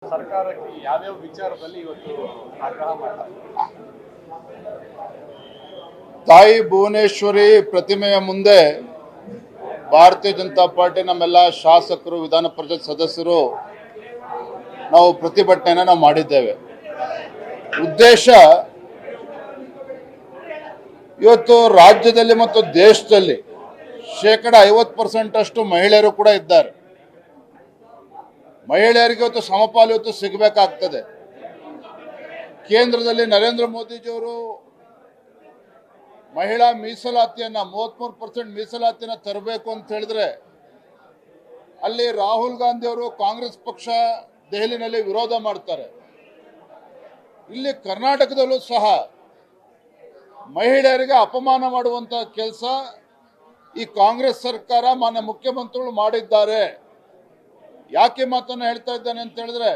ಸರ್ಕಾರಕ್ಕೆ ಯಾವ್ಯಾವ ವಿಚಾರದಲ್ಲಿ ಇವತ್ತು ಆಗ್ರಹ ಮಾಡ್ತಾರೆ? ತಾಯಿ ಭುವನೇಶ್ವರಿ ಪ್ರತಿಮೆಯ ಮುಂದೆ ಭಾರತೀಯ ಜನತಾ ಪಾರ್ಟಿ ನಮ್ಮೆಲ್ಲ ಶಾಸಕರು, ವಿಧಾನ ಪರಿಷತ್ ಸದಸ್ಯರು ನಾವು ಪ್ರತಿಭಟನೆಯನ್ನು ಮಾಡಿದ್ದೇವೆ. ಉದ್ದೇಶ ಇವತ್ತು ರಾಜ್ಯದಲ್ಲಿ ಮತ್ತು ದೇಶದಲ್ಲಿ 50% ಅಷ್ಟು ಮಹಿಳೆಯರು ಕೂಡ ಇದ್ದಾರೆ. ಮಹಿಳೆಯರಿಗೆ ಇವತ್ತು ಸಮಪಾಲು ಇವತ್ತು ಸಿಗಬೇಕಾಗ್ತದೆ. ಕೇಂದ್ರದಲ್ಲಿ ನರೇಂದ್ರ ಮೋದಿಜಿಯವರು ಮಹಿಳಾ ಮೀಸಲಾತಿಯನ್ನು 33% ಮೀಸಲಾತಿಯನ್ನು ತರಬೇಕು ಅಂತ ಹೇಳಿದ್ರೆ, ಅಲ್ಲಿ ರಾಹುಲ್ ಗಾಂಧಿ ಅವರು ಕಾಂಗ್ರೆಸ್ ಪಕ್ಷ ದೆಹಲಿನಲ್ಲಿ ವಿರೋಧ ಮಾಡ್ತಾರೆ. ಇಲ್ಲಿ ಕರ್ನಾಟಕದಲ್ಲೂ ಸಹ ಮಹಿಳೆಯರಿಗೆ ಅಪಮಾನ ಮಾಡುವಂತ ಕೆಲಸ ಈ ಕಾಂಗ್ರೆಸ್ ಸರ್ಕಾರ, ಮಾನ್ಯ ಮುಖ್ಯಮಂತ್ರಿಗಳು ಮಾಡಿದ್ದಾರೆ. ಯಾಕೆ ಮಾತನ್ನು ಹೇಳ್ತಾ ಇದ್ದಾನೆ ಅಂತ ಹೇಳಿದ್ರೆ,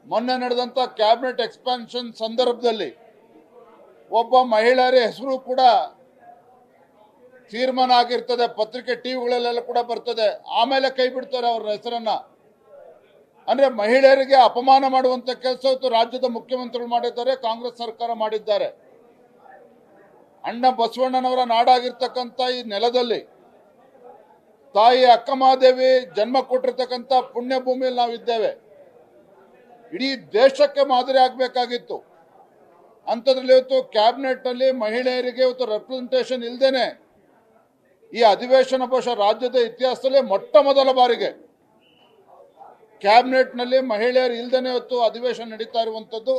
ಮೊನ್ನೆ ನಡೆದಂತ ಕ್ಯಾಬಿನೆಟ್ ಎಕ್ಸ್ಪಾನ್ಷನ್ ಸಂದರ್ಭದಲ್ಲಿ ಒಬ್ಬ ಮಹಿಳೆಯರ ಹೆಸರು ಕೂಡ ತೀರ್ಮಾನ ಆಗಿರ್ತದೆ, ಪತ್ರಿಕೆ ಟಿವಿಗಳಲ್ಲೆಲ್ಲ ಕೂಡ ಬರ್ತದೆ, ಆಮೇಲೆ ಕೈ ಬಿಡ್ತಾರೆ ಅವ್ರ ಹೆಸರನ್ನ. ಅಂದ್ರೆ ಮಹಿಳೆಯರಿಗೆ ಅಪಮಾನ ಮಾಡುವಂತ ಕೆಲಸ ಇವತ್ತು ರಾಜ್ಯದ ಮುಖ್ಯಮಂತ್ರಿಗಳು ಮಾಡಿದ್ದಾರೆ, ಕಾಂಗ್ರೆಸ್ ಸರ್ಕಾರ ಮಾಡಿದ್ದಾರೆ. ಅಣ್ಣ ಬಸವಣ್ಣನವರ ನಾಡಾಗಿರ್ತಕ್ಕಂಥ ಈ ನೆಲದಲ್ಲಿ ತಾಯಿ ಅಕ್ಕಮಹಾದೇವಿ ಜನ್ಮ ಕೊಟ್ಟಿರ್ತಕ್ಕಂಥ ಪುಣ್ಯ ಭೂಮಿಯಲ್ಲಿ ನಾವಿದ್ದೇವೆ. ಇಡೀ ದೇಶಕ್ಕೆ ಮಾದರಿ ಆಗಬೇಕಾಗಿತ್ತು. ಅಂಥದ್ರಲ್ಲಿ ಇವತ್ತು ಕ್ಯಾಬಿನೆಟ್ ನಲ್ಲಿ ಮಹಿಳೆಯರಿಗೆ ಇವತ್ತು ರೆಪ್ರೆಸೆಂಟೇಷನ್ ಇಲ್ಲದೇನೆ ಈ ಅಧಿವೇಶನ ಬಹುಶಃ ರಾಜ್ಯದ ಇತಿಹಾಸದಲ್ಲೇ ಮೊಟ್ಟ ಮೊದಲ ಬಾರಿಗೆ ಕ್ಯಾಬಿನೆಟ್ ನಲ್ಲಿ ಮಹಿಳೆಯರು ಇಲ್ಲದೇನೆ ಇವತ್ತು ಅಧಿವೇಶನ ನಡೀತಾ ಇರುವಂತದ್ದು.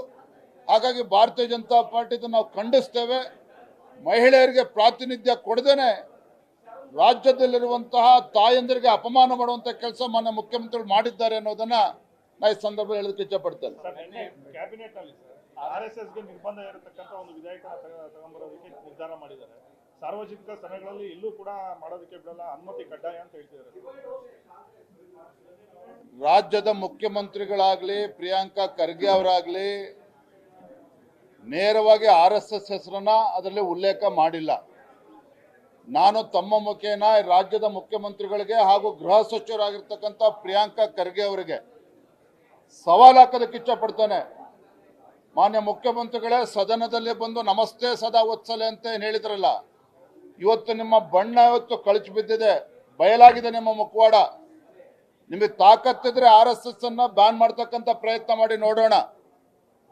ಹಾಗಾಗಿ ಭಾರತೀಯ ಜನತಾ ಪಾರ್ಟಿ ನಾವು ಖಂಡಿಸ್ತೇವೆ. ಮಹಿಳೆಯರಿಗೆ ಪ್ರಾತಿನಿಧ್ಯ ಕೊಡದೇನೆ ರಾಜ್ಯದಲ್ಲಿರುವಂತಹ ತಾಯಂದಿರಿಗೆ ಅಪಮಾನ ಮಾಡುವಂತ ಕೆಲಸ ಮಾನ್ಯ ಮುಖ್ಯಮಂತ್ರಿಗಳು ಮಾಡಿದ್ದಾರೆ ಅನ್ನೋದನ್ನ ನಾ ಈ ಸಂದರ್ಭದಲ್ಲಿ ಹೇಳೋದಕ್ಕೆ ಇಷ್ಟಪಡ್ತೇನೆ. ಕ್ಯಾಬಿನೆಟ್ ಅಲ್ಲಿ RSS ಗೆ ನಿರ್ಬಂಧ ಇರತಕ್ಕಂತ ಒಂದು ವಿಧೇಯಕ ತಗೊಂಬರೋದಕ್ಕೆ ನಿರ್ಧಾರ ಮಾಡಿದ್ದಾರೆ. ಸಾರ್ವಜನಿಕ ಸಭೆಗಳಲ್ಲಿ ಎಲ್ಲೂ ಕೂಡ ಮಾಡೋದಕ್ಕೆ ಬಿಡಲ್ಲ, ಅನುಮತಿ ಕಡ್ಡಾಯ ಅಂತ ಹೇಳ್ತಿದ್ದಾರೆ. ರಾಜ್ಯದ ಮುಖ್ಯಮಂತ್ರಿಗಳಾಗ್ಲಿ, ಪ್ರಿಯಾಂಕಾ ಖರ್ಗೆ ಅವರಾಗ್ಲಿ ನೇರವಾಗಿ RSS ಹೆಸರನ್ನ ಅದರಲ್ಲಿ ಉಲ್ಲೇಖ ಮಾಡಿಲ್ಲ. ನಾನು ತಮ್ಮ ಮುಖೇನ ರಾಜ್ಯದ ಮುಖ್ಯಮಂತ್ರಿಗಳಿಗೆ ಹಾಗೂ ಗೃಹ ಸಚಿವರಾಗಿರ್ತಕ್ಕಂಥ ಪ್ರಿಯಾಂಕಾ ಖರ್ಗೆ ಅವರಿಗೆ ಸವಾಲು ಹಾಕೋದಕ್ಕೆ ಇಷ್ಟಪಡ್ತೇನೆ. ಮಾನ್ಯ ಮುಖ್ಯಮಂತ್ರಿಗಳೇ, ಸದನದಲ್ಲಿ ಬಂದು ನಮಸ್ತೆ ಸದಾ ವತ್ಸಲೆ ಅಂತ ಏನು ಹೇಳಿದ್ರಲ್ಲ, ಇವತ್ತು ನಿಮ್ಮ ಬಣ್ಣ ಇವತ್ತು ಕಳಚಿ ಬಿದ್ದಿದೆ, ಬಯಲಾಗಿದೆ ನಿಮ್ಮ ಮುಖವಾಡ. ನಿಮಗೆ ತಾಕತ್ತಿದ್ರೆ RSS ಅನ್ನ ಬ್ಯಾನ್ ಮಾಡ್ತಕ್ಕಂಥ ಪ್ರಯತ್ನ ಮಾಡಿ ನೋಡೋಣ.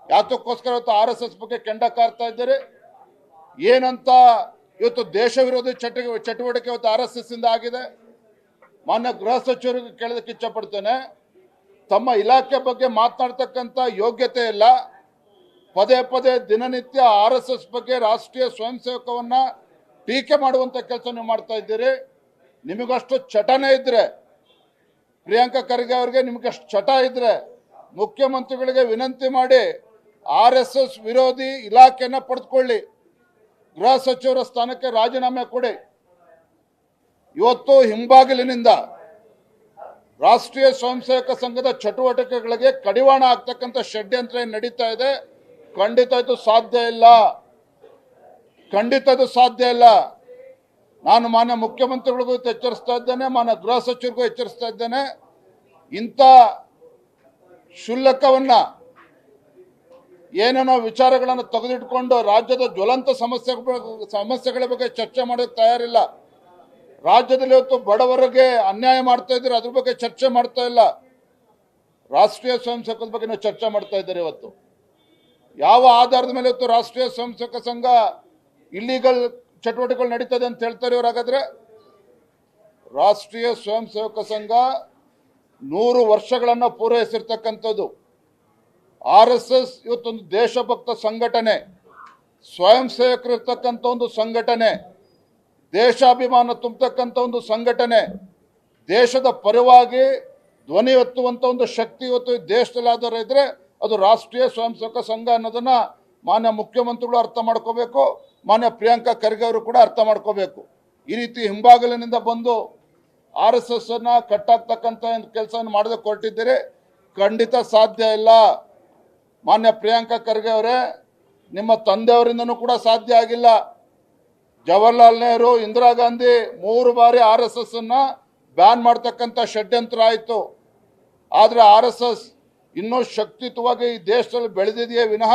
ಯಾತಕ್ಕೋಸ್ಕರ ಇವತ್ತು RSS ಬಗ್ಗೆ ಕೆಂಡ ಕಾರ್ತಾ ಇದ್ದೀರಿ? ಏನಂತ ಇವತ್ತು ದೇಶ ವಿರೋಧಿ ಚಟುವಟಿಕೆ ಇವತ್ತು RSS ಇಂದ ಆಗಿದೆ. ಮಾನ್ಯ ಗೃಹ ಸಚಿವರಿಗೆ ಕೇಳೋದಕ್ಕೆ ಇಷ್ಟಪಡ್ತೇನೆ, ತಮ್ಮ ಇಲಾಖೆ ಬಗ್ಗೆ ಮಾತನಾಡ್ತಕ್ಕಂಥ ಯೋಗ್ಯತೆ ಇಲ್ಲ. ಪದೇ ಪದೇ ದಿನನಿತ್ಯ RSS ಬಗ್ಗೆ ರಾಷ್ಟ್ರೀಯ ಸ್ವಯಂ ಸೇವಕವನ್ನ ಟೀಕೆ ಮಾಡುವಂತ ಕೆಲಸ ನೀವು ಮಾಡ್ತಾ ಇದ್ದೀರಿ. ನಿಮಗಷ್ಟು ಚಟನೆ ಇದ್ರೆ, ಪ್ರಿಯಾಂಕಾ ಖರ್ಗೆ ಅವರಿಗೆ ನಿಮಗಷ್ಟು ಚಟ ಇದ್ರೆ ಮುಖ್ಯಮಂತ್ರಿಗಳಿಗೆ ವಿನಂತಿ ಮಾಡಿ RSS ವಿರೋಧಿ ಇಲಾಖೆಯನ್ನ ಪಡೆದುಕೊಳ್ಳಿ, ಗೃಹ ಸಚಿವರ ಸ್ಥಾನಕ್ಕೆ ರಾಜೀನಾಮೆ ಕೊಡಿ. ಇವತ್ತು ಹಿಂಬಾಗಿಲಿನಿಂದ ರಾಷ್ಟ್ರೀಯ ಸ್ವಯಂ ಸೇವಕ ಸಂಘದ ಚಟುವಟಿಕೆಗಳಿಗೆ ಕಡಿವಾಣ ಆಗ್ತಕ್ಕಂಥ ಷಡ್ಯಂತ್ರ ನಡೀತಾ ಇದೆ. ಖಂಡಿತ ಇದು ಸಾಧ್ಯ ಇಲ್ಲ, ಖಂಡಿತ ಇದು ಸಾಧ್ಯ ಇಲ್ಲ. ನಾನು ಮಾನ್ಯ ಮುಖ್ಯಮಂತ್ರಿಗಳಿಗೂ ಎಚ್ಚರಿಸ್ತಾ ಇದ್ದೇನೆ, ಮಾನ್ಯ ಗೃಹ ಸಚಿವರಿಗೂ ಎಚ್ಚರಿಸ್ತಾ ಇದ್ದೇನೆ. ಇಂಥ ಶುಲ್ಕವನ್ನ ಏನೇನೋ ವಿಚಾರಗಳನ್ನು ತೆಗೆದಿಟ್ಕೊಂಡು ರಾಜ್ಯದ ಜ್ವಲಂತ ಸಮಸ್ಯೆಗಳ ಬಗ್ಗೆ ಚರ್ಚೆ ಮಾಡೋಕ್ಕೆ ತಯಾರಿಲ್ಲ. ರಾಜ್ಯದಲ್ಲಿ ಇವತ್ತು ಬಡವರಿಗೆ ಅನ್ಯಾಯ ಮಾಡ್ತಾ ಇದ್ದಾರೆ, ಅದ್ರ ಬಗ್ಗೆ ಚರ್ಚೆ ಮಾಡ್ತಾ ಇಲ್ಲ. ರಾಷ್ಟ್ರೀಯ ಸ್ವಯಂ ಸೇವಕರ ಬಗ್ಗೆ ನಾವು ಚರ್ಚೆ ಮಾಡ್ತಾ ಇದ್ದಾರೆ. ಇವತ್ತು ಯಾವ ಆಧಾರದ ಮೇಲೆ ಇವತ್ತು ರಾಷ್ಟ್ರೀಯ ಸ್ವಯಂ ಸೇವಕ ಸಂಘ ಇಲ್ಲಿಗಲ್ ಚಟುವಟಿಕೆಗಳು ನಡೀತದೆ ಅಂತ ಹೇಳ್ತಾರೆ ಇವ್ರು? ಹಾಗಾದ್ರೆ ರಾಷ್ಟ್ರೀಯ ಸ್ವಯಂ ಸೇವಕ ಸಂಘ 100 ವರ್ಷಗಳನ್ನ ಪೂರೈಸಿರ್ತಕ್ಕಂಥದ್ದು. RSS ಇವತ್ತೊಂದು ದೇಶಭಕ್ತ ಸಂಘಟನೆ, ಸ್ವಯಂ ಸೇವಕರಿರ್ತಕ್ಕಂಥ ಒಂದು ಸಂಘಟನೆ, ದೇಶಾಭಿಮಾನ ತುಂಬತಕ್ಕಂಥ ಒಂದು ಸಂಘಟನೆ, ದೇಶದ ಪರವಾಗಿ ಧ್ವನಿ ಎತ್ತುವಂತ ಒಂದು ಶಕ್ತಿ ಇವತ್ತು ದೇಶದಲ್ಲಿ ಆಧಾರ ಇದ್ರೆ ಅದು ರಾಷ್ಟ್ರೀಯ ಸ್ವಯಂ ಸೇವಕ ಸಂಘ ಅನ್ನೋದನ್ನ ಮಾನ್ಯ ಮುಖ್ಯಮಂತ್ರಿಗಳು ಅರ್ಥ ಮಾಡ್ಕೋಬೇಕು, ಮಾನ್ಯ ಪ್ರಿಯಾಂಕಾ ಖರ್ಗೆ ಅವರು ಕೂಡ ಅರ್ಥ ಮಾಡ್ಕೋಬೇಕು. ಈ ರೀತಿ ಹಿಂಬಾಗಿಲಿನಿಂದ ಬಂದು RSS ಅನ್ನ ಕಟ್ಟಾಕ್ತಕ್ಕಂಥ ಕೆಲಸವನ್ನು ಮಾಡೋದಕ್ಕೆ ಹೊರಟಿದ್ದೀರಿ, ಖಂಡಿತ ಸಾಧ್ಯ ಇಲ್ಲ. ಮಾನ್ಯ ಪ್ರಿಯಾಂಕಾ ಖರ್ಗೆ ಅವರೇ, ನಿಮ್ಮ ತಂದೆಯವರಿಂದನೂ ಕೂಡ ಸಾಧ್ಯ ಆಗಿಲ್ಲ. ಜವಾಹರ್ಲಾಲ್ ನೆಹರು, ಇಂದಿರಾ ಗಾಂಧಿ 3 ಬಾರಿ RSS ಅನ್ನ ಬ್ಯಾನ್ ಮಾಡ್ತಕ್ಕಂಥ ಷಡ್ಯಂತ್ರ ಆಯಿತು. ಆದರೆ RSS ಇನ್ನೂ ಶಕ್ತಿಯುತವಾಗಿ ಈ ದೇಶದಲ್ಲಿ ಬೆಳೆದಿದೆಯೇ ವಿನಃ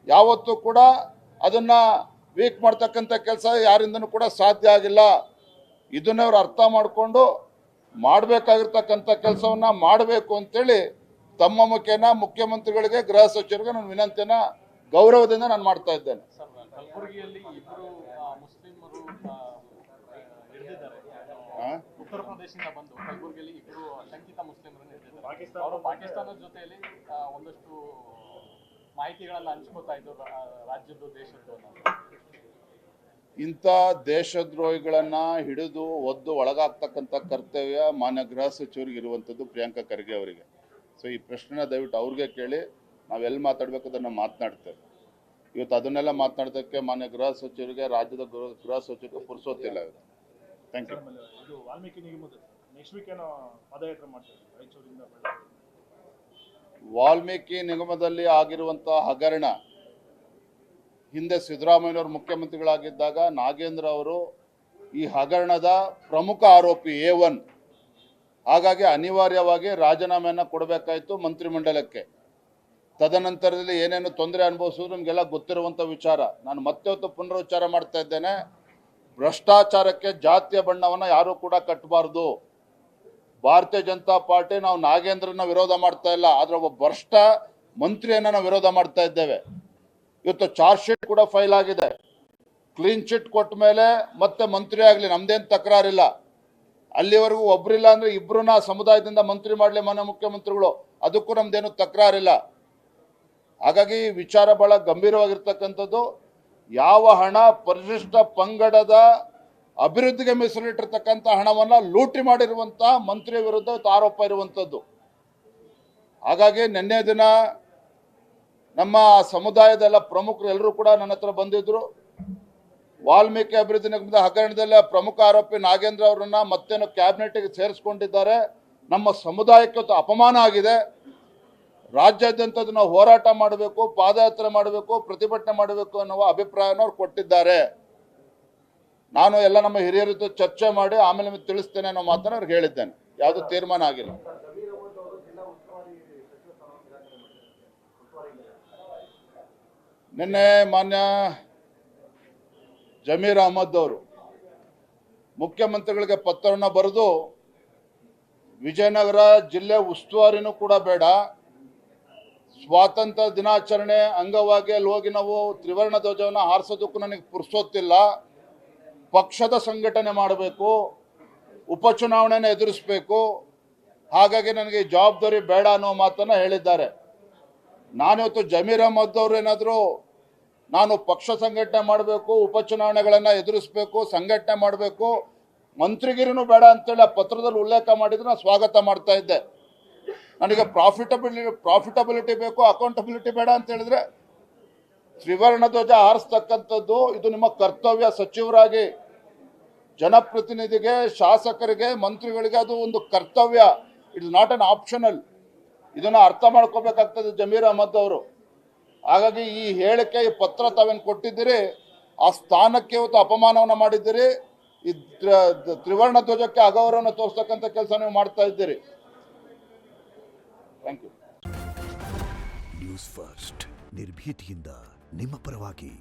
ಯಾವತ್ತೂ ಕೂಡ ಅದನ್ನು ವೀಕ್ ಮಾಡ್ತಕ್ಕಂಥ ಕೆಲಸ ಯಾರಿಂದನೂ ಕೂಡ ಸಾಧ್ಯ ಆಗಿಲ್ಲ. ಇದನ್ನೇ ಅವ್ರು ಅರ್ಥ ಮಾಡಿಕೊಂಡು ಮಾಡಬೇಕಾಗಿರ್ತಕ್ಕಂಥ ಕೆಲಸವನ್ನು ಮಾಡಬೇಕು ಅಂತೇಳಿ ತಮ್ಮ ಮುಖೇನ ಮುಖ್ಯಮಂತ್ರಿಗಳಿಗೆ, ಗೃಹ ಸಚಿವರಿಗೆ ನಾನು ವಿನಂತಿಯನ್ನು ಗೌರವದಿಂದ ನಾನು ಮಾಡ್ತಾ ಇದ್ದೇನೆ. ಸರ್, ಕಲಬುರಗಿಯಲ್ಲಿ ಇಬ್ಬರು ಮುಸ್ಲಿಮರು ಹಿಡಿದಿದ್ದಾರೆ. ಉತ್ತರ ಪ್ರದೇಶದಿಂದ ಬಂದು ಕಲಬುರಗಿಯಲ್ಲಿ ಇಬ್ಬರು ಶಂಕಿತ ಮುಸ್ಲಿಮರನ್ನು ಹಿಡಿದಿದ್ದಾರೆ. ಅವರು ಪಾಕಿಸ್ತಾನದ ಜೊತೆಯಲ್ಲಿ ಒಂದಷ್ಟು ಮಾಹಿತಿಗಳನ್ನು ಹಂಚ್ಕೋತಾ ಇದ್ರು, ರಾಜ್ಯದ್ದು ದೇಶದ್ದು. ಇಂಥ ದೇಶದ್ರೋಹಿಗಳನ್ನ ಹಿಡಿದು ಒದ್ದು ಒಳಗಾಗ್ತಕ್ಕಂಥ ಕರ್ತವ್ಯ ಮಾನ್ಯ ಗೃಹ ಸಚಿವರಿಗೆ ಇರುವಂಥದ್ದು, ಪ್ರಿಯಾಂಕಾ ಖರ್ಗೆ ಅವರಿಗೆ. ಸೊ ಈ ಪ್ರಶ್ನೆನ ದಯವಿಟ್ಟು ಅವ್ರಿಗೆ ಕೇಳಿ, ನಾವೆಲ್ಲಿ ಮಾತಾಡಬೇಕು ಅದನ್ನು ಮಾತನಾಡ್ತೇವೆ. ಇವತ್ತು ಅದನ್ನೆಲ್ಲ ಮಾತನಾಡೋದಕ್ಕೆ ಮಾನ್ಯ ಗೃಹ ಸಚಿವರಿಗೆ, ರಾಜ್ಯದ ಗೃಹ ಸಚಿವರಿಗೆ ಪುರ್ಸೋತಿಲ್ಲ. Thank you. ಇದು ವಾಲ್ಮೀಕಿ ನಿಗಮದ ನೆಕ್ಸ್ಟ್ ವೀಕ್ ಏನೋ ಪಾದಯಾತ್ರೆ ಮಾಡ್ತಾರೆ ರಾಯಚೂರಿಂದ. ವಾಲ್ಮೀಕಿ ನಿಗಮದಲ್ಲಿ ಆಗಿರುವಂಥ ಹಗರಣ, ಹಿಂದೆ ಸಿದ್ದರಾಮಯ್ಯನವರು ಮುಖ್ಯಮಂತ್ರಿಗಳಾಗಿದ್ದಾಗ ನಾಗೇಂದ್ರ ಅವರು ಈ ಹಗರಣದ ಪ್ರಮುಖ ಆರೋಪಿ A1. ಹಾಗಾಗಿ ಅನಿವಾರ್ಯವಾಗಿ ರಾಜೀನಾಮೆಯನ್ನು ಕೊಡಬೇಕಾಯಿತು ಮಂತ್ರಿಮಂಡಲಕ್ಕೆ. ತದನಂತರದಲ್ಲಿ ಏನೇನು ತೊಂದರೆ ಅನುಭವಿಸೋದು ನಮಗೆಲ್ಲ ಗೊತ್ತಿರುವಂಥ ವಿಚಾರ. ನಾನು ಮತ್ತೆ ಹೊತ್ತು ಪುನರುಚ್ಚಾರ ಮಾಡ್ತಾ ಇದ್ದೇನೆ, ಭ್ರಷ್ಟಾಚಾರಕ್ಕೆ ಜಾತಿಯ ಬಣ್ಣವನ್ನು ಯಾರೂ ಕೂಡ ಕಟ್ಟಬಾರ್ದು. ಭಾರತೀಯ ಜನತಾ ಪಾರ್ಟಿ ನಾವು ನಾಗೇಂದ್ರನ ವಿರೋಧ ಮಾಡ್ತಾ ಇಲ್ಲ, ಆದರೆ ಒಬ್ಬ ಭ್ರಷ್ಟ ಮಂತ್ರಿಯನ್ನು ನಾವು ವಿರೋಧ ಮಾಡ್ತಾ ಇದ್ದೇವೆ. ಇವತ್ತು ಚಾರ್ಜ್ ಶೀಟ್ ಕೂಡ ಫೈಲ್ ಆಗಿದೆ. ಕ್ಲೀನ್ ಚಿಟ್ ಕೊಟ್ಟ ಮೇಲೆ ಮತ್ತೆ ಮಂತ್ರಿ ಆಗಲಿ, ನಮ್ದೇನು ತಕರಾರಿಲ್ಲ. ಅಲ್ಲಿವರೆಗೂ ಒಬ್ಬರಿಲ್ಲ ಅಂದರೆ ಇಬ್ಬರನ್ನ ಸಮುದಾಯದಿಂದ ಮಂತ್ರಿ ಮಾಡಲಿ ಮಾನ್ಯ ಮುಖ್ಯಮಂತ್ರಿಗಳು, ಅದಕ್ಕೂ ನಮ್ದೇನು ತಕರಾರಿಲ್ಲ. ಹಾಗಾಗಿ ಈ ವಿಚಾರ ಬಹಳ ಗಂಭೀರವಾಗಿರ್ತಕ್ಕಂಥದ್ದು. ಯಾವ ಹಣ ಪರಿಶಿಷ್ಟ ಪಂಗಡದ ಅಭಿವೃದ್ಧಿಗೆ ಮೀಸಲಿಟ್ಟಿರ್ತಕ್ಕಂಥ ಹಣವನ್ನು ಲೂಟಿ ಮಾಡಿರುವಂಥ ಮಂತ್ರಿ ವಿರುದ್ಧ ಆರೋಪ ಇರುವಂಥದ್ದು. ಹಾಗಾಗಿ ನಿನ್ನೆ ದಿನ ನಮ್ಮ ಸಮುದಾಯದೆಲ್ಲ ಪ್ರಮುಖರು ಎಲ್ಲರೂ ಕೂಡ ನನ್ನ ಹತ್ರ ಬಂದಿದ್ದರು. ವಾಲ್ಮೀಕಿ ಅಭಿವೃದ್ಧಿ ನಿಗಮದ ಹಗರಣದಲ್ಲಿ ಪ್ರಮುಖ ಆರೋಪಿ ನಾಗೇಂದ್ರ ಅವರನ್ನ ಮತ್ತೇನು ಕ್ಯಾಬಿನೆಟ್ಗೆ ಸೇರಿಸ್ಕೊಂಡಿದ್ದಾರೆ. ನಮ್ಮ ಸಮುದಾಯಕ್ಕೆ ಅಪಮಾನ ಆಗಿದೆ. ರಾಜ್ಯಾದ್ಯಂತ ನಾವು ಹೋರಾಟ ಮಾಡಬೇಕು, ಪಾದಯಾತ್ರೆ ಮಾಡಬೇಕು, ಪ್ರತಿಭಟನೆ ಮಾಡಬೇಕು ಅನ್ನುವ ಅಭಿಪ್ರಾಯನ ಅವ್ರು ಕೊಟ್ಟಿದ್ದಾರೆ. ನಾನು ಎಲ್ಲ ನಮ್ಮ ಹಿರಿಯರ ಜೊತೆ ಚರ್ಚೆ ಮಾಡಿ ಆಮೇಲೆ ನಿಮಗೆ ತಿಳಿಸ್ತೇನೆ ಅನ್ನೋ ಮಾತನ್ನು ಅವ್ರಿಗೆ ಹೇಳಿದ್ದೇನೆ. ಯಾವುದೂ ತೀರ್ಮಾನ ಆಗಿಲ್ಲ. ನಿನ್ನೆ ಮಾನ್ಯ ಜಮೀರ್ ಅಹಮದ್ ಅವರು ಮುಖ್ಯಮಂತ್ರಿಗಳಿಗೆ ಪತ್ರವನ್ನು ಬರೆದು ವಿಜಯನಗರ ಜಿಲ್ಲೆ ಉಸ್ತುವಾರಿನೂ ಕೂಡ ಬೇಡ, ಸ್ವಾತಂತ್ರ್ಯ ದಿನಾಚರಣೆ ಅಂಗವಾಗಿ ಅಲ್ಲಿ ಹೋಗಿ ನಾವು ತ್ರಿವರ್ಣ ಧ್ವಜವನ್ನು ಹಾರಿಸೋದಕ್ಕೂ ನನಗೆ ಪುರ್ಸೋತಿಲ್ಲ, ಪಕ್ಷದ ಸಂಘಟನೆ ಮಾಡಬೇಕು, ಉಪಚುನಾವಣೆಯನ್ನು ಎದುರಿಸಬೇಕು, ಹಾಗಾಗಿ ನನಗೆ ಈ ಜವಾಬ್ದಾರಿ ಬೇಡ ಅನ್ನೋ ಮಾತನ್ನು ಹೇಳಿದ್ದಾರೆ. ನಾನಿವತ್ತು ಜಮೀರ್ ಅಹಮದ್ ಅವರು ಏನಾದರೂ ನಾನು ಪಕ್ಷ ಸಂಘಟನೆ ಮಾಡಬೇಕು, ಉಪಚುನಾವಣೆಗಳನ್ನು ಎದುರಿಸಬೇಕು, ಸಂಘಟನೆ ಮಾಡಬೇಕು, ಮಂತ್ರಿಗಿರಿನೂ ಬೇಡ ಅಂತೇಳಿ ಆ ಪತ್ರದಲ್ಲಿ ಉಲ್ಲೇಖ ಮಾಡಿದ್ರೆ ನಾನು ಸ್ವಾಗತ ಮಾಡ್ತಾ ಇದ್ದೆ. ನನಗೆ ಪ್ರಾಫಿಟಬಿಲಿಟಿ ಬೇಕು, ಅಕೌಂಟಬಿಲಿಟಿ ಬೇಡ ಅಂತ ಹೇಳಿದ್ರೆ ತ್ರಿವರ್ಣ ಧ್ವಜ ಹಾರಿಸ್ತಕ್ಕಂಥದ್ದು ಇದು ನಿಮ್ಮ ಕರ್ತವ್ಯ. ಸಚಿವರಾಗಿ ಜನಪ್ರತಿನಿಧಿಗೆ, ಶಾಸಕರಿಗೆ, ಮಂತ್ರಿಗಳಿಗೆ ಅದು ಒಂದು ಕರ್ತವ್ಯ. It's not an optional. ಇದನ್ನು ಅರ್ಥ ಮಾಡ್ಕೋಬೇಕಾಗ್ತದೆ ಜಮೀರ್ ಅಹಮದ್ ಅವರು. ಹಾಗಾಗಿ ಈ ಹೇಳಿಕೆ, ಈ ಪತ್ರ ತಾವೇನು ಕೊಟ್ಟಿದ್ದೀರಿ, ಆ ಸ್ಥಾನಕ್ಕೆ ಇವತ್ತು ಅಪಮಾನವನ್ನು ಮಾಡಿದ್ದೀರಿ. ಈ ತ್ರಿವರ್ಣ ಧ್ವಜಕ್ಕೆ ಅಗೌರವವನ್ನು ತೋರಿಸ್ತಕ್ಕಂಥ ಕೆಲಸ ನೀವು ಮಾಡ್ತಾ ಇದ್ದೀರಿ. Thank you. ನ್ಯೂಸ್ ಫಸ್ಟ್, ನಿರ್ಭೀತಿಯಿಂದ ನಿಮ್ಮ ಪರವಾಗಿ.